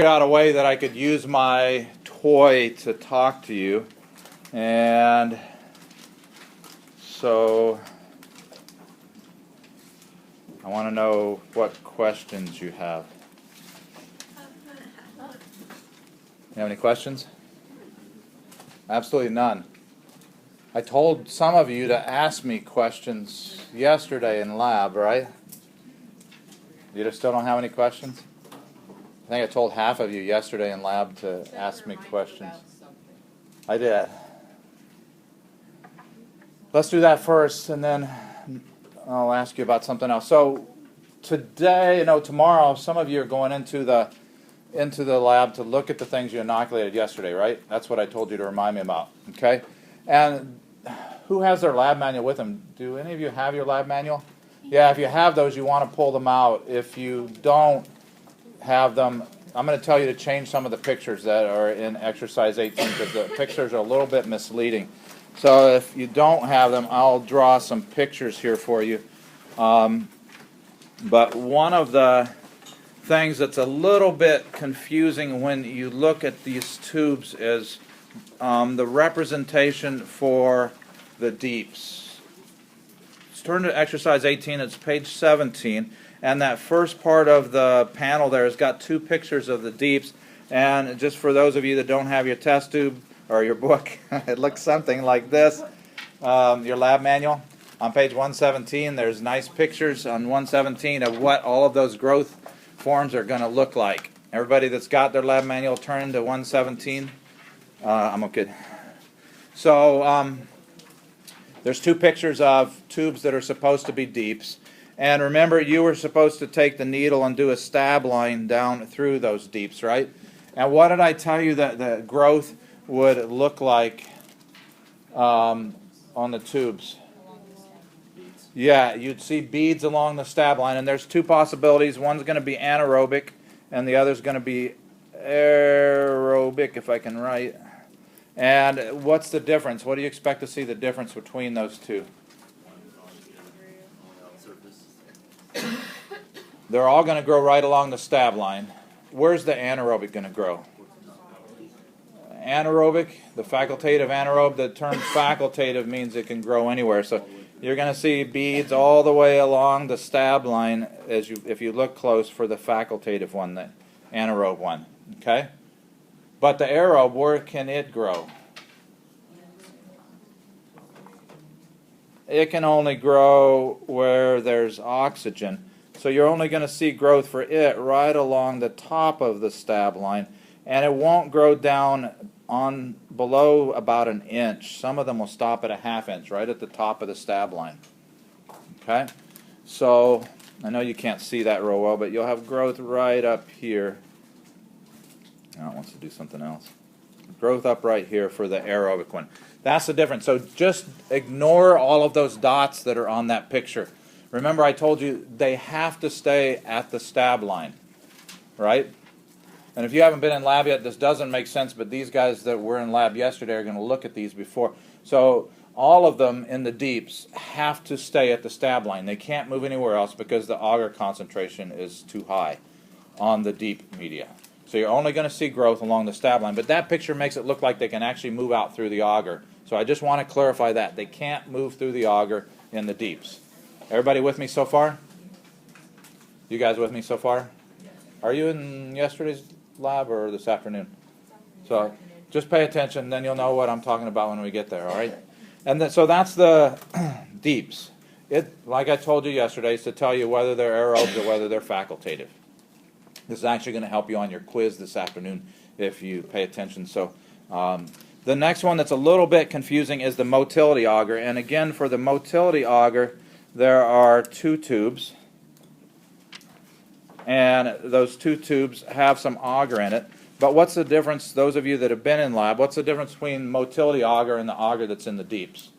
out a way that I could use my toy to talk to you, and so I want to know what questions you have. You have any questions? Absolutely none. I told some of you to ask me questions yesterday in lab, right? You just still don't have any questions? I think I told half of you yesterday in lab to ask me questions. I did. Let's do that first, and then I'll ask you about something else. So today, tomorrow, some of you are going into the lab to look at the things you inoculated yesterday, right? That's what I told you to remind me about, okay? And who has their lab manual with them? Do any of you have your lab manual? Yeah, if you have those, you want to pull them out. If you don't have them, I'm going to tell you to change some of the pictures that are in exercise 18 because the pictures are a little bit misleading. So if you don't have them, I'll draw some pictures here for you. But one of the things that's a little bit confusing when you look at these tubes is the representation for the deeps. Let's turn to exercise 18. It's page 17. And that first part of the panel there has got two pictures of the deeps. And just for those of you that don't have your test tube or your book, it looks something like this. Your lab manual. On page 117, there's nice pictures on 117 of what all of those growth forms are going to look like. Everybody that's got their lab manual, turn to 117. I'm okay. So there's two pictures of tubes that are supposed to be deeps. And remember, you were supposed to take the needle and do a stab line down through those deeps, right? And what did I tell you that the growth would look like on the tubes? Yeah, you'd see beads along the stab line, and there's two possibilities. One's going to be anaerobic, and the other's going to be aerobic, if I can write. And what's the difference? What do you expect to see the difference between those two? They're all going to grow right along the stab line. Where's the anaerobic going to grow? Anaerobic, the facultative anaerobe, the term facultative means it can grow anywhere. So you're going to see beads all the way along the stab line if you look close for the facultative one, the anaerobe one. Okay? But the aerobe, where can it grow? It can only grow where there's oxygen. So you're only going to see growth for it right along the top of the stab line, and it won't grow down on below about an inch. Some of them will stop at a half inch, right at the top of the stab line. Okay? So I know you can't see that real well, but you'll have growth right up here. Now it wants to do something else. Growth up right here for the aerobic one. That's the difference. So just ignore all of those dots that are on that picture. Remember, I told you they have to stay at the stab line, right? And if you haven't been in lab yet, this doesn't make sense, but these guys that were in lab yesterday are going to look at these before. So all of them in the deeps have to stay at the stab line. They can't move anywhere else because the agar concentration is too high on the deep media. So you're only going to see growth along the stab line. But that picture makes it look like they can actually move out through the agar. So I just want to clarify that. They can't move through the agar in the deeps. Everybody with me so far? You guys with me so far? Are you in yesterday's lab or this afternoon? So just pay attention, then you'll know what I'm talking about when we get there, all right? And so that's the deeps. It, like I told you yesterday, is to tell you whether they're aerobes or whether they're facultative. This is actually going to help you on your quiz this afternoon if you pay attention. So the next one that's a little bit confusing is the motility agar. And again, for the motility agar, there are two tubes. And those two tubes have some agar in it. But what's the difference, those of you that have been in lab, what's the difference between motility agar and the agar that's in the deeps?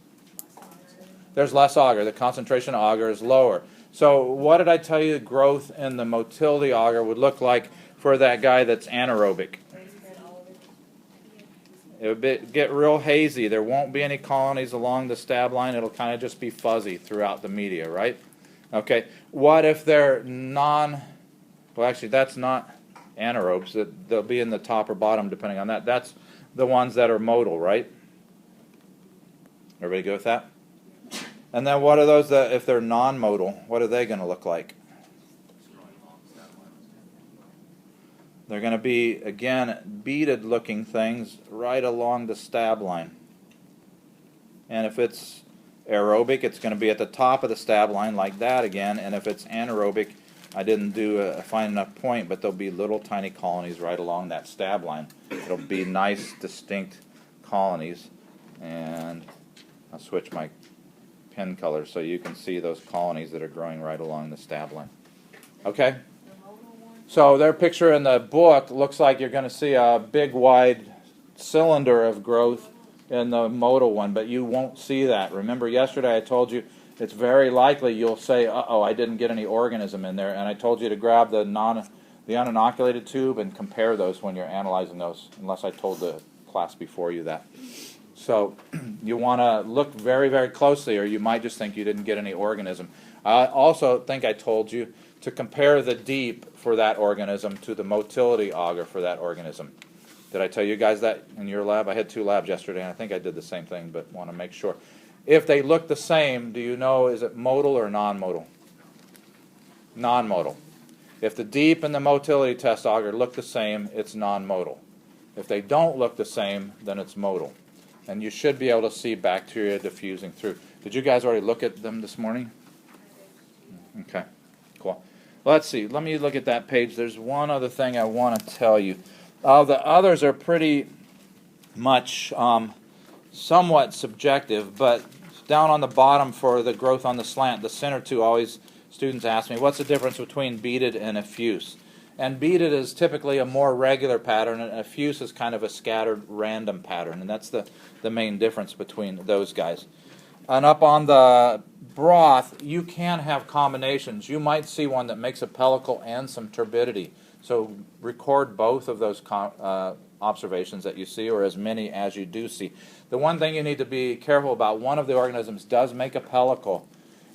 There's less agar. The concentration of agar is lower. So what did I tell you growth in the motility agar would look like for that guy that's anaerobic? It would get real hazy. There won't be any colonies along the stab line. It'll kind of just be fuzzy throughout the media, right? Okay. What if they're well, actually, that's not anaerobes. They'll be in the top or bottom depending on that. That's the ones that are motile, right? Everybody go with that? And then what are those that, if they're non-motile, what are they going to look like? They're going to be, again, beaded looking things right along the stab line. And if it's aerobic, it's going to be at the top of the stab line like that again. And if it's anaerobic, I didn't do a fine enough point, but there'll be little tiny colonies right along that stab line. It'll be nice, distinct colonies. And I'll switch my pen color so you can see those colonies that are growing right along the stab line. Okay? So their picture in the book looks like you're going to see a big wide cylinder of growth in the motile one, but you won't see that. Remember yesterday I told you it's very likely you'll say, uh-oh, I didn't get any organism in there, and I told you to grab the uninoculated tube and compare those when you're analyzing those, unless I told the class before you that. So you want to look very, very closely, or you might just think you didn't get any organism. I also think I told you to compare the deep for that organism to the motility auger for that organism. Did I tell you guys that in your lab? I had 2 labs yesterday, and I think I did the same thing, but want to make sure. If they look the same, do you know, is it motile or non-motile? Non-motile. If the deep and the motility test auger look the same, it's non-motile. If they don't look the same, then it's motile. And you should be able to see bacteria diffusing through. Did you guys already look at them this morning? Okay, cool. Let's see. Let me look at that page. There's one other thing I want to tell you. The others are pretty much somewhat subjective, but down on the bottom for the growth on the slant, the center two, always students ask me, what's the difference between beaded and effuse? And beaded is typically a more regular pattern, and effuse is kind of a scattered random pattern, and that's the main difference between those guys. And up on the broth, you can have combinations. You might see one that makes a pellicle and some turbidity. So record both of those observations that you see, or as many as you do see. The one thing you need to be careful about, one of the organisms does make a pellicle.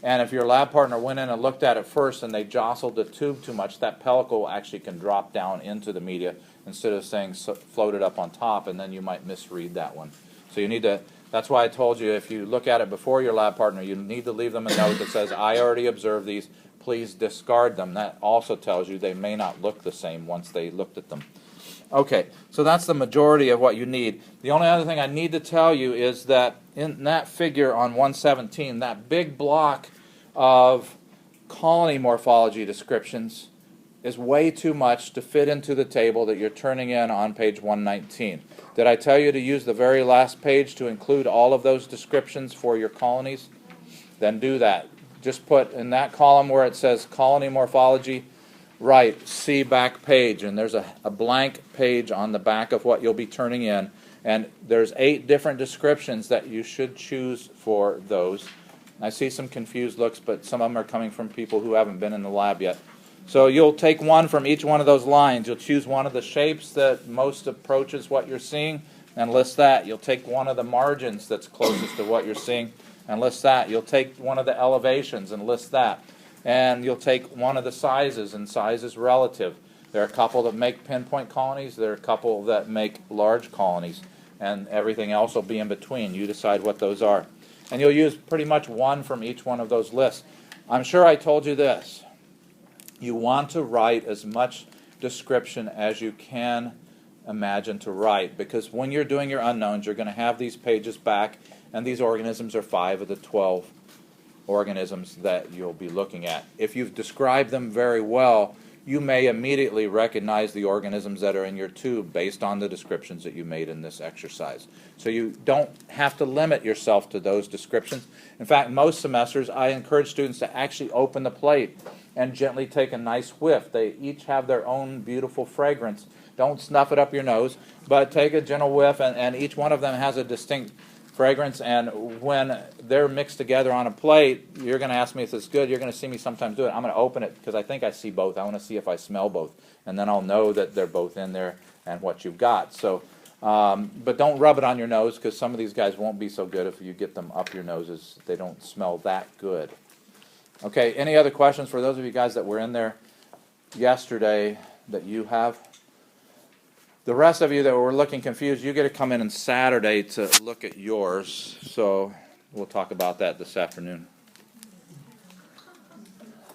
And if your lab partner went in and looked at it first and they jostled the tube too much, that pellicle actually can drop down into the media instead of saying floated up on top, and then you might misread that one. So you need to, that's why I told you if you look at it before your lab partner, you need to leave them a note that says, I already observed these, please discard them. That also tells you they may not look the same once they looked at them. Okay, so that's the majority of what you need. The only other thing I need to tell you is that in that figure on 117, that big block of colony morphology descriptions is way too much to fit into the table that you're turning in on page 119. Did I tell you to use the very last page to include all of those descriptions for your colonies? Then do that. Just put in that column where it says colony morphology, write see back page, and there's a blank page on the back of what you'll be turning in, and there's 8 different descriptions that you should choose for those. I see some confused looks, but some of them are coming from people who haven't been in the lab yet. So you'll take one from each one of those lines. You'll choose one of the shapes that most approaches what you're seeing and list that. You'll take one of the margins that's closest to what you're seeing and list that. You'll take one of the elevations and list that. And you'll take one of the sizes, and size is relative. There are a couple that make pinpoint colonies. There are a couple that make large colonies. And everything else will be in between. You decide what those are. And you'll use pretty much one from each one of those lists. I'm sure I told you this. You want to write as much description as you can imagine to write, because when you're doing your unknowns, you're going to have these pages back, and these organisms are 5 of the 12 organisms that you'll be looking at. If you've described them very well, you may immediately recognize the organisms that are in your tube based on the descriptions that you made in this exercise. So you don't have to limit yourself to those descriptions. In fact, most semesters I encourage students to actually open the plate and gently take a nice whiff. They each have their own beautiful fragrance. Don't snuff it up your nose, but take a gentle whiff, and each one of them has a distinct fragrance, and when they're mixed together on a plate, you're going to ask me if it's good. You're going to see me sometimes do it. I'm going to open it because I think I see both. I want to see if I smell both, and then I'll know that they're both in there and what you've got. So, but don't rub it on your nose, because some of these guys won't be so good if you get them up your noses. They don't smell that good. Okay, any other questions for those of you guys that were in there yesterday that you have? The rest of you that were looking confused, you get to come in on Saturday to look at yours. So we'll talk about that this afternoon.